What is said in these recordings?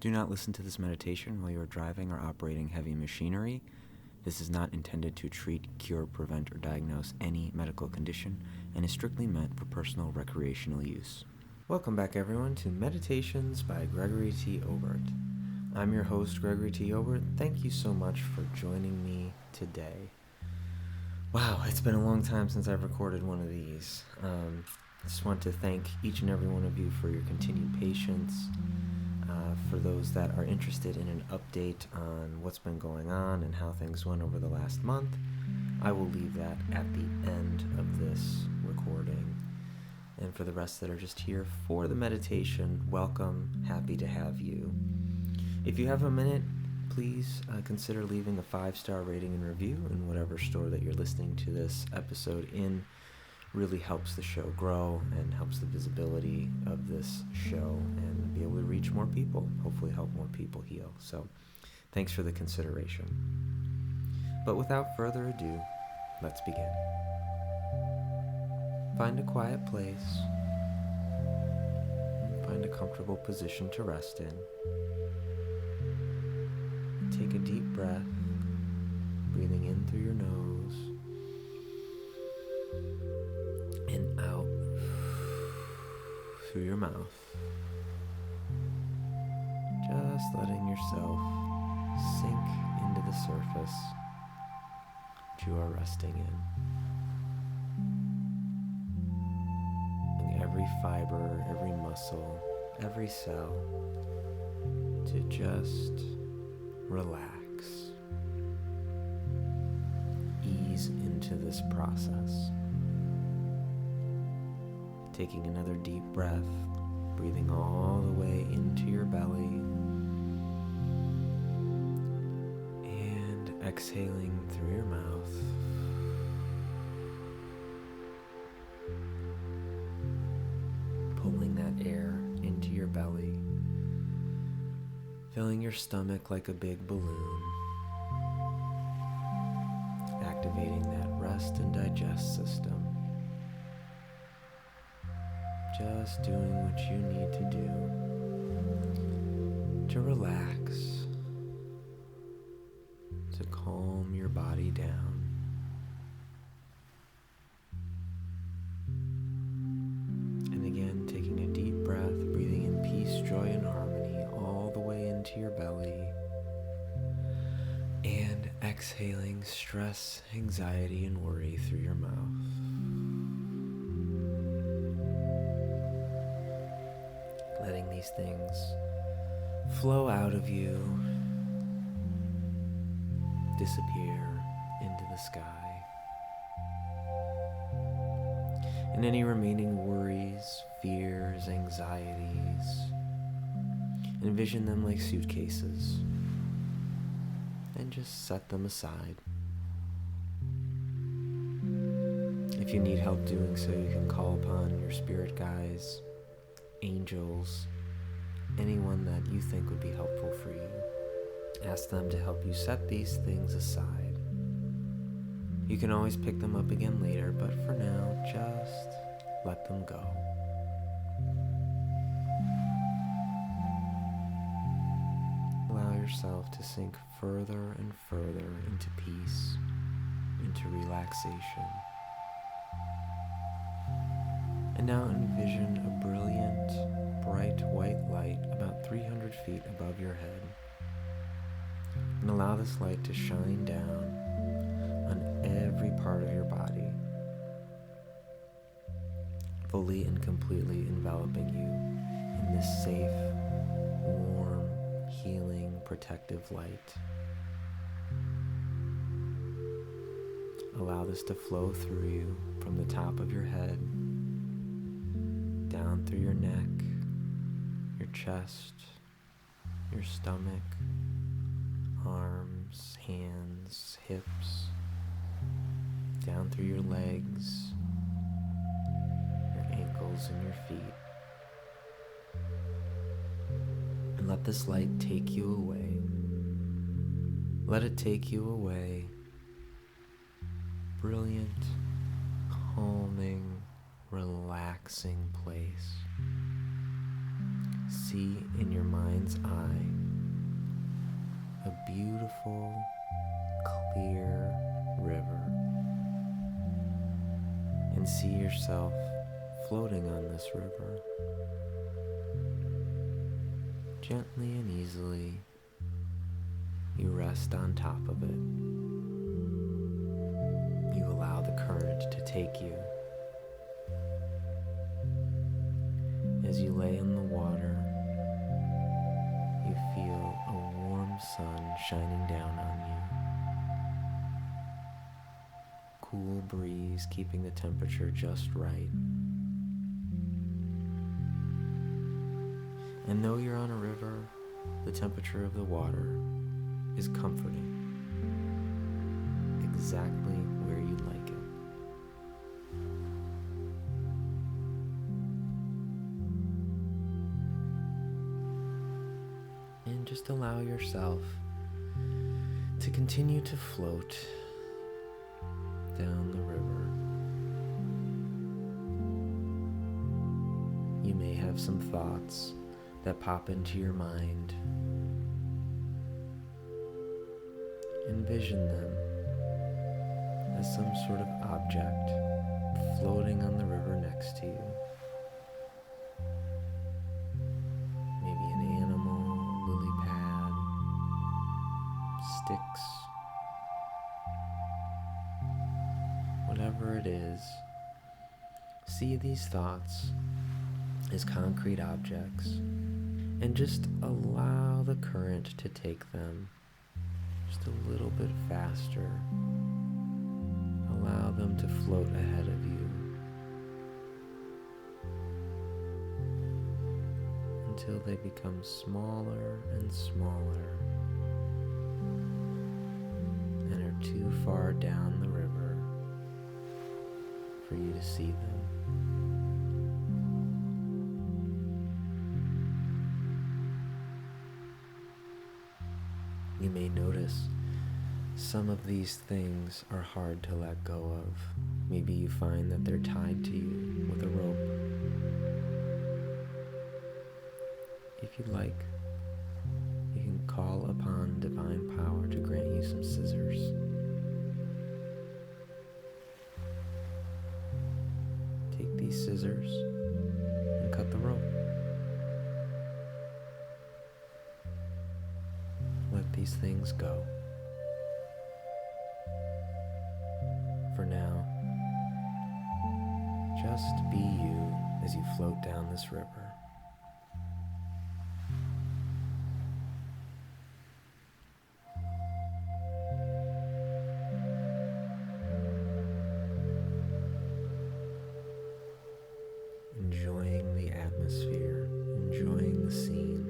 Do not listen to this meditation while you are driving or operating heavy machinery. This is not intended to treat, cure, prevent, or diagnose any medical condition and is strictly meant for personal recreational use. Welcome back, everyone, to Meditations by Gregory T. Obert. I'm your host, Gregory T. Obert. Thank you so much for joining me today. Wow, it's been a long time since I've recorded one of these. I just want to thank each and every one of you for your continued patience. For those that are interested in an update on what's been going on and how things went over the last month, I will leave that at the end of this recording. And for the rest that are just here for the meditation, welcome, happy to have you. If you have a minute, please consider leaving a 5-star rating and review in whatever store that you're listening to this episode in. Really helps the show grow and helps the visibility of this show and be able to reach more people, hopefully help more people heal. So thanks for the consideration. But without further ado, let's begin. Find a quiet place. Find a comfortable position to rest in. Take a deep breath, breathing in through your nose and out through your mouth. Just letting yourself sink into the surface that you are resting in. And every fiber, every muscle, every cell to just relax. Ease into this process. Taking another deep breath, breathing all the way into your belly, and exhaling through your mouth. Pulling that air into your belly, filling your stomach like a big balloon, activating that rest and digest system. Just doing what you need to do to relax, to calm your body down. And again, taking a deep breath, breathing in peace, joy, and harmony all the way into your belly. And exhaling stress, anxiety, and worry through your mouth. Letting these things flow out of you, disappear into the sky. And any remaining worries, fears, anxieties, envision them like suitcases and just set them aside. If you need help doing so, you can call upon your spirit guides, angels, anyone that you think would be helpful for you. Ask them to help you set these things aside. You can always pick them up again later, but for now, just let them go. Allow yourself to sink further and further into peace, into relaxation. And now envision a brilliant, bright white light about 300 feet above your head. And allow this light to shine down on every part of your body, fully and completely enveloping you in this safe, warm, healing, protective light. Allow this to flow through you from the top of your head, down through your neck, your chest, your stomach, arms, hands, hips, down through your legs, your ankles, and your feet. And let this light take you away. Let it take you away. Brilliant, calming, relaxing place. See in your mind's eye beautiful, clear river and see yourself floating on this river. Gently and easily, you rest on top of it. You allow the current to take you. As you lay in the water, you feel a warm sun shining down on you. Cool breeze keeping the temperature just right. And though you're on a river, the temperature of the water is comforting, exactly where you like it. And just allow yourself to continue to float down the river. You may have some thoughts that pop into your mind. Envision them as some sort of object floating on the river next to you. Maybe an animal, lily pad, sticks, whatever it is. See these thoughts as concrete objects and just allow the current to take them just a little bit faster. Allow them to float ahead of you until they become smaller and smaller and are too far down the river for you to see them. You may notice some of these things are hard to let go of. Maybe you find that they're tied to you with a rope. If you like, you can call upon divine power to grant you some scissors. Take these scissors and cut the rope. Let these things go. For now, just be you as you float down this river. Enjoying the atmosphere, enjoying the scene.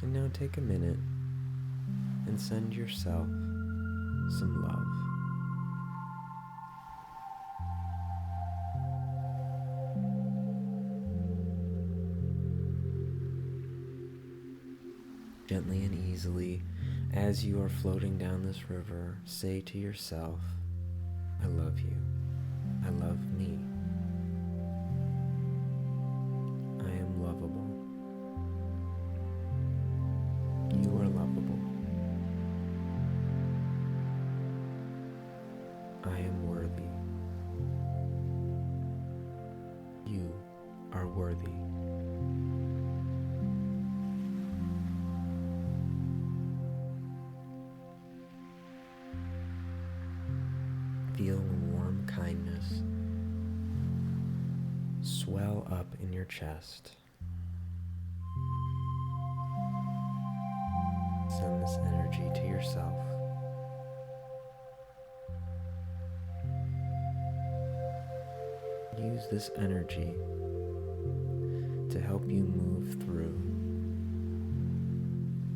And now take a minute and send yourself some love. Gently and easily, as you are floating down this river, say to yourself, I love you. I love me. I am lovable. You are lovable. I am worthy. You are worthy. Feel warm kindness swell up in your chest. Send this energy to yourself. Use this energy to help you move through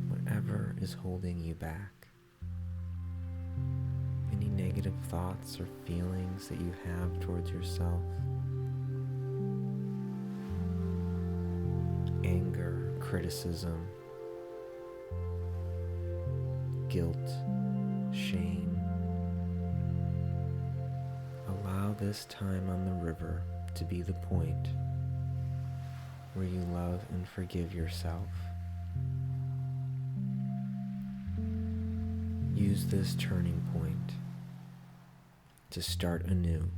whatever is holding you back. Any negative thoughts or feelings that you have towards yourself. Anger, criticism, guilt, shame. Allow this time on the river to be the point where you love and forgive yourself. Use this turning point to start anew,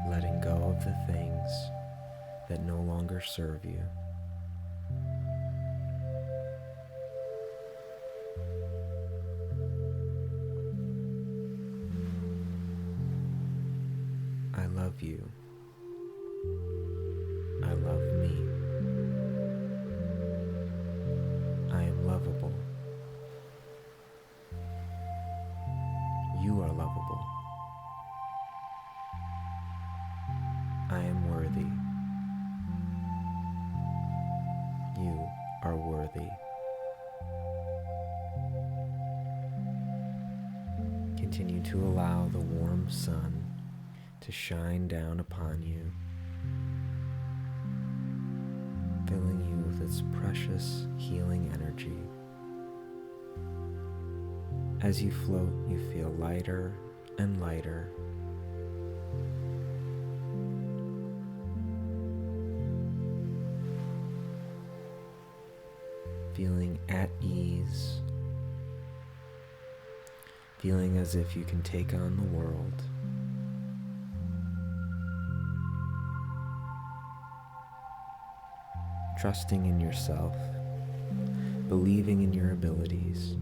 letting go of the things that no longer serve you. I love you. I love me. I am lovable. You are lovable. I am worthy. You are worthy. Continue to allow the warm sun to shine down upon you, filling you with its precious healing energy. As you float, you feel lighter and lighter, feeling at ease, feeling as if you can take on the world. Trusting in yourself, believing in your abilities,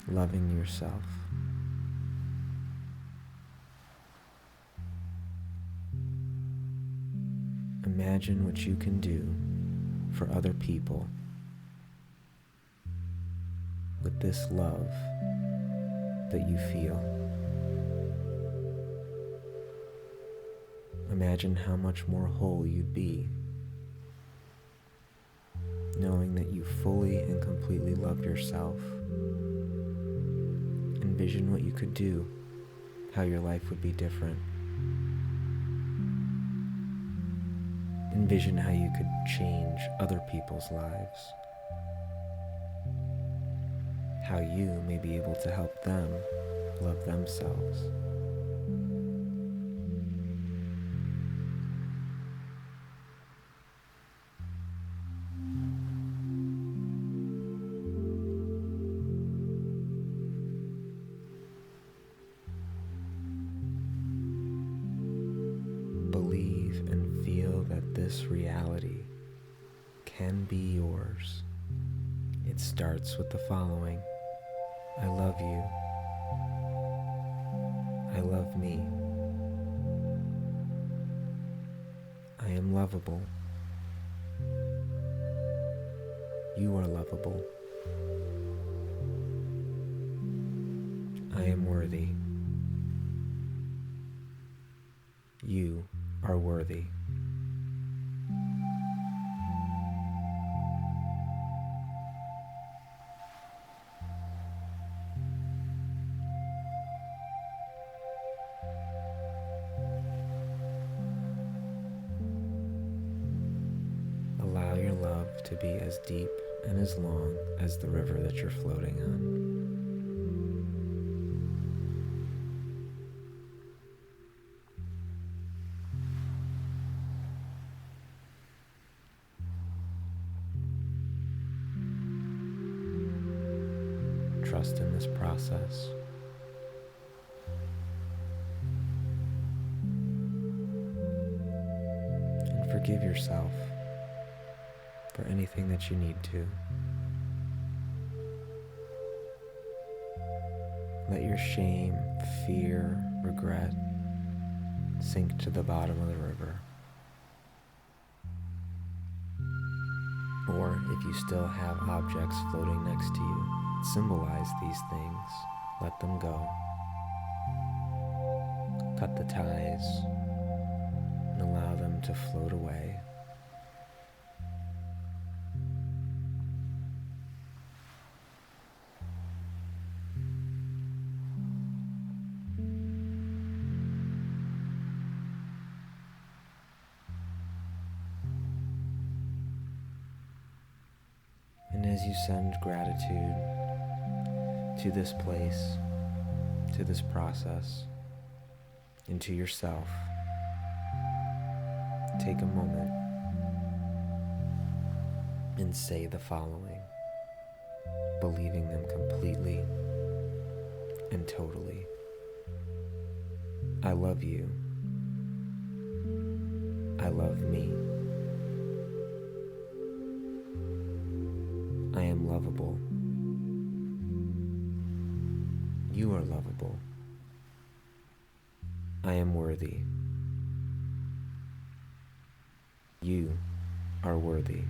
loving yourself. Imagine what you can do for other people with this love that you feel. Imagine how much more whole you'd be, knowing that you fully and completely love yourself. Envision what you could do, how your life would be different. Envision how you could change other people's lives, how you may be able to help them love themselves. Believe and feel that this reality can be yours. It starts with the following: I love you. I love me. I am lovable. You are lovable. I am worthy. You are worthy. Allow your love to be as deep and as long as the river that you're floating on. Trust in this process. And forgive yourself for anything that you need to. Let your shame, fear, regret sink to the bottom of the river. Or if you still have objects floating next to you, symbolize these things. Let them go. Cut the ties and allow them to float away. And as you send gratitude to this place, to this process, into yourself, take a moment and say the following, believing them completely and totally. I love you. I love me. I am lovable. You are lovable. I am worthy. You are worthy.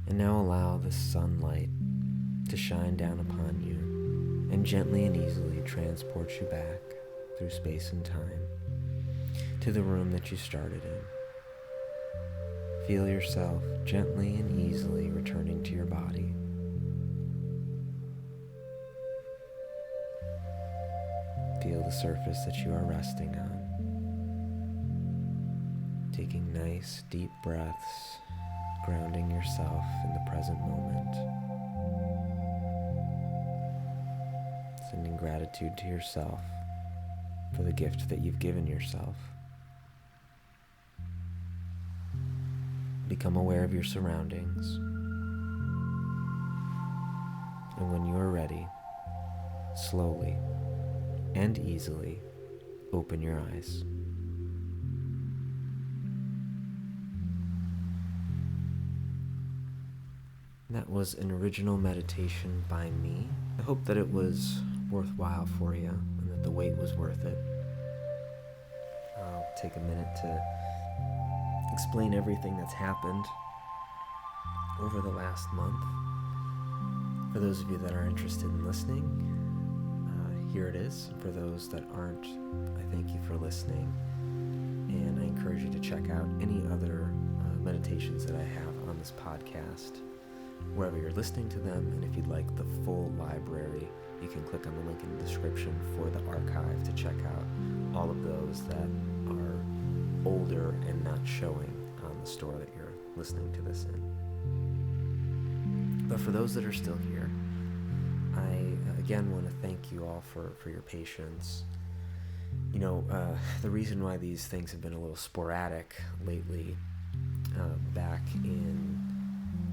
And now allow the sunlight to shine down upon you and gently and easily transport you back through space and time to the room that you started in. Feel yourself gently and easily returning to your body. Feel the surface that you are resting on. Taking nice, deep breaths, grounding yourself in the present moment. Sending gratitude to yourself for the gift that you've given yourself. Become aware of your surroundings. And when you are ready, slowly and easily open your eyes. That was an original meditation by me. I hope that it was worthwhile for you and that the wait was worth it. I'll take a minute to explain everything that's happened over the last month. For those of you that are interested in listening, here it is. For those that aren't, I thank you for listening, and I encourage you to check out any other meditations that I have on this podcast, wherever you're listening to them. And if you'd like the full library, you can click on the link in the description for the archive to check out all of those that are older and not showing on the store that you're listening to this in. But for those that are still here, I again want to thank you all for your patience. You know, the reason why these things have been a little sporadic lately, back in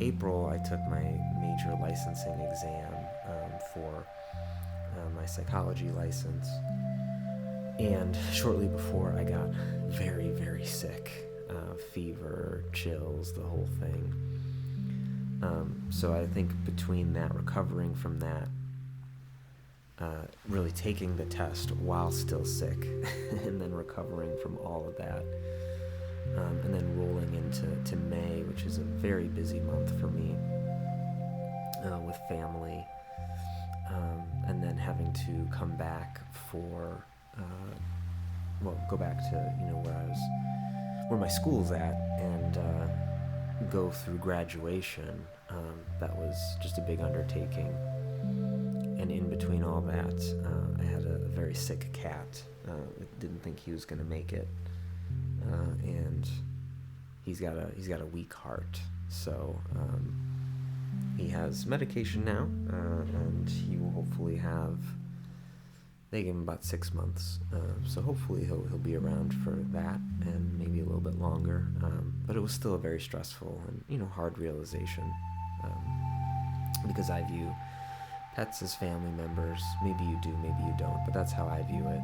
April, I took my major licensing exam for my psychology license. And shortly before, I got very, very sick. Fever, chills, the whole thing. So I think between that, recovering from that, really taking the test while still sick, and then recovering from all of that, and then rolling into May, which is a very busy month for me, with family, and then having to come back for, go back to, where my school's at, and go through graduation. That was just a big undertaking. And in between all that, I had a very sick cat. Didn't think he was going to make it, and he's got a weak heart. So he has medication now, and he will hopefully have. They give him about 6 months, so hopefully he'll be around for that and maybe a little bit longer. But it was still a very stressful and hard realization, because I view pets as family members. Maybe you do, maybe you don't, but that's how I view it.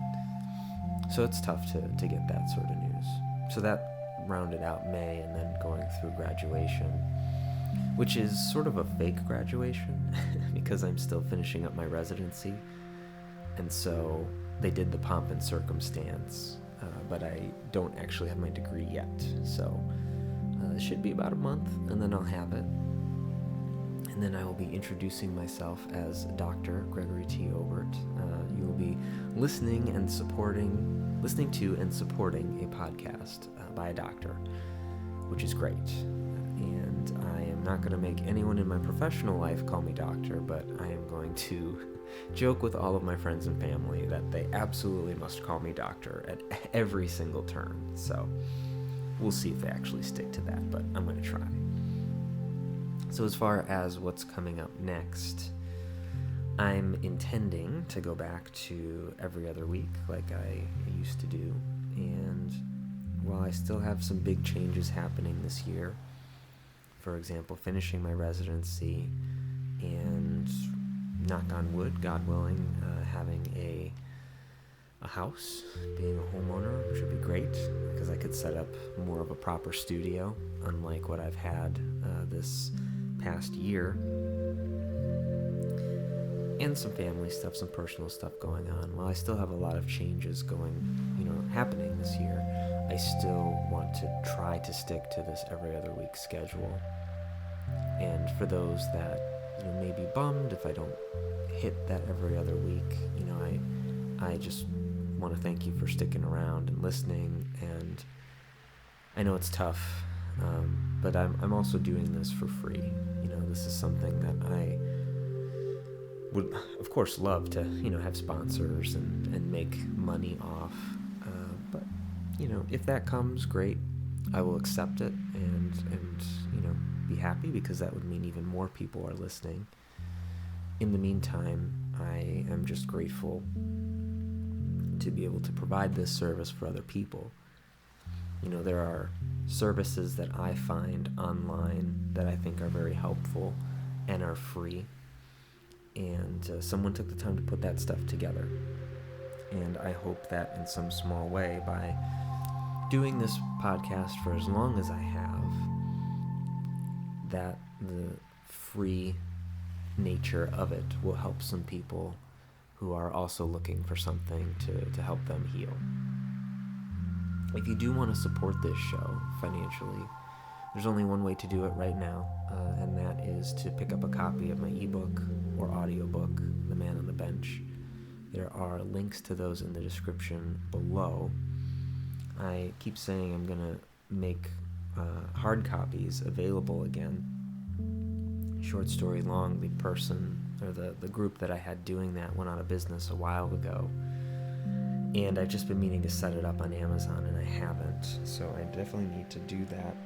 So it's tough to get that sort of news. So that rounded out May, and then going through graduation, which is sort of a fake graduation because I'm still finishing up my residency. And so they did the pomp and circumstance, but I don't actually have my degree yet. So it should be about a month, and then I'll have it. And then I will be introducing myself as Dr. Gregory T. Obert. You will be listening to and supporting a podcast by a doctor, which is great. And I am not going to make anyone in my professional life call me doctor, but I am going to joke with all of my friends and family that they absolutely must call me doctor at every single turn. So we'll see if they actually stick to that, but I'm going to try. So as far as what's coming up next, I'm intending to go back to every other week like I used to do. And while I still have some big changes happening this year, for example, finishing my residency and, knock on wood, God willing, having a house, being a homeowner, which would be great because I could set up more of a proper studio, unlike what I've had this past year. And some family stuff, some personal stuff going on. While I still have a lot of changes happening this year, I still want to try to stick to this every other week schedule. And for those that may be bummed if I don't hit that every other week, I just want to thank you for sticking around and listening. And I know it's tough, but I'm also doing this for free. This is something that I would, of course, love to have sponsors and make money off. But if that comes, great. I will accept it and be happy, because that would mean even more people are listening. In the meantime, I am just grateful to be able to provide this service for other people. There are services that I find online that I think are very helpful and are free. And someone took the time to put that stuff together. And I hope that in some small way, by doing this podcast for as long as I have, that the free nature of it will help some people who are also looking for something to help them heal. If you do want to support this show financially, there's only one way to do it right now, and that is to pick up a copy of my ebook or audiobook, The Man on the Bench. There are links to those in the description below. I keep saying I'm going to make hard copies available again. Short story long, the person or the group that I had doing that went out of business a while ago, and I've just been meaning to set it up on Amazon, and I haven't, so I definitely need to do that.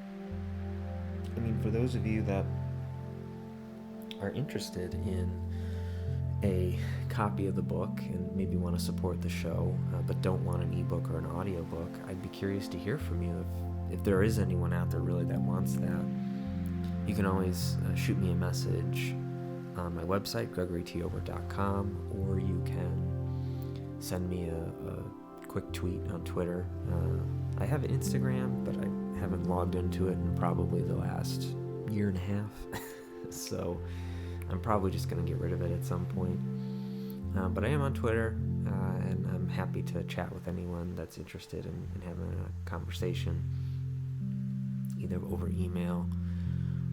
For those of you that are interested in a copy of the book and maybe want to support the show, but don't want an ebook or an audiobook, I'd be curious to hear from you. If there is anyone out there really that wants that, you can always shoot me a message on my website, gregorytobert.com, or you can send me a quick tweet on Twitter. I have an Instagram, but I haven't logged into it in probably the last year and a half. So I'm probably just going to get rid of it at some point. But I am on Twitter, and I'm happy to chat with anyone that's interested in having a conversation, either over email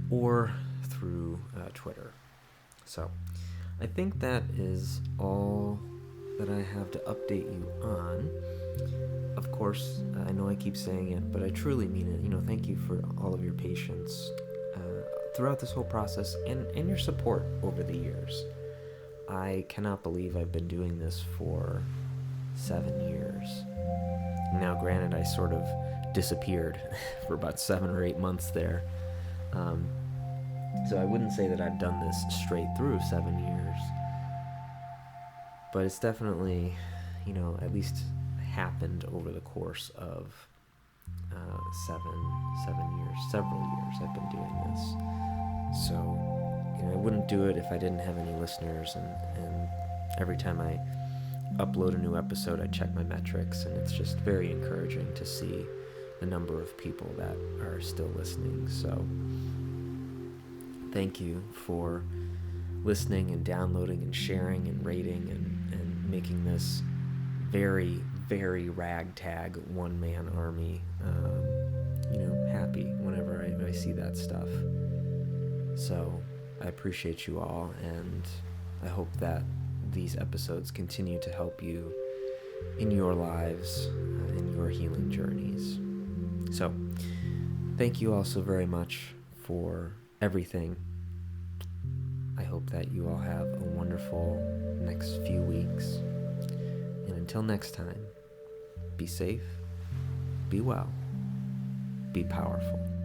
or through Twitter. So I think that is all that I have to update you on. Of course, I know I keep saying it, but I truly mean it. Thank you for all of your patience throughout this whole process and your support over the years. I cannot believe I've been doing this for 7 years. Now, granted, I sort of disappeared for about 7 or 8 months there. So I wouldn't say that I've done this straight through 7 years. But it's definitely, at least happened over the course of 7 years, several years I've been doing this. So, I wouldn't do it if I didn't have any listeners, and every time I upload a new episode, I check my metrics, and it's just very encouraging to see the number of people that are still listening. So thank you for listening and downloading and sharing and rating and making this very, very ragtag one-man army happy whenever I see that stuff. So I appreciate you all, and I hope that these episodes continue to help you in your lives, in your healing journeys. So thank you all so very much for everything. I hope that you all have a wonderful next few weeks. And until next time, be safe, be well, be powerful.